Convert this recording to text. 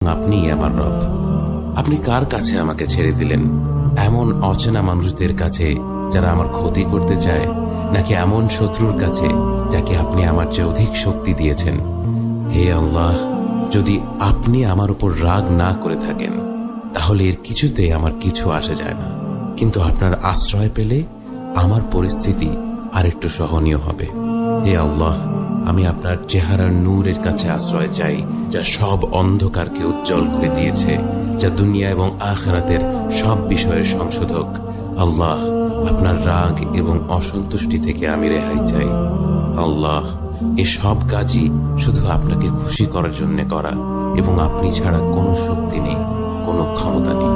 আপনি আমার রব। আপনি কার কাছে আমাকে ছেড়ে দিলেন? এমন অচেনা মানুষদের কাছে যারা আমার ক্ষতি করতে চায়, নাকি এমন শত্রুর কাছে যাকে আপনি আমার চেয়ে অধিক শক্তি দিয়েছেন? হে আল্লাহ, যদি আপনি আমার উপর রাগ না করে থাকেন তাহলে এর কিছুতে আমার কিছু আসে যায় না, কিন্তু আপনার আশ্রয় পেলে আমার পরিস্থিতি আরেকটু সহনীয় হবে। হে আল্লাহ, আমি আপনার চেহারার নূরের কাছে আশ্রয় চাই, যা সব অন্ধকারকে উজ্জ্বল করে দিয়েছে, যা দুনিয়া এবং আখিরাতের সব বিষয়ের সংশোধক। আল্লাহ, আপনার রাগ এবং অসন্তুষ্টি থেকে আমি রেহাই চাই। আল্লাহ, এ সব কাজই শুধু আপনাকে খুশি করার জন্য করা, এবং আপনি ছাড়া কোনো শক্তি নেই, কোনো ক্ষমতা নেই।